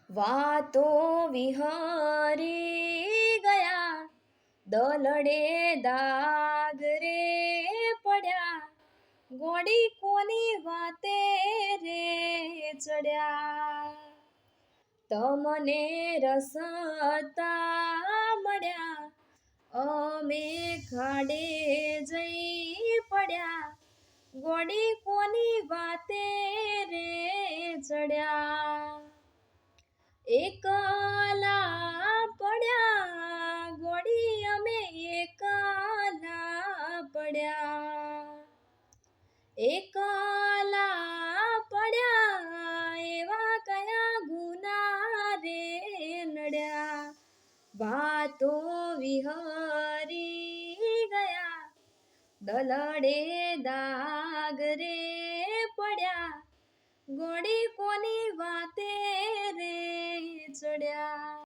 વાતો વિહરી ગયા, દલડે દાગ રે પડ્યા, ગોડી કોની વાતે રે ચડ્યા. તમને રસતા મળ્યા, અમે ખાડે જઈ પડ્યા, ગોડી કોની વાતે રે ચડ્યા. એકલા પડ્યા ગોડી અમે એકલા પડ્યા, એકલા પડ્યા એવા કયા ગુના રે નડ્યા. વાતો વિહરી ગયા, દલડે દાગ રે પડ્યા, ગોડી કોની વાતે રે ચડ્યા.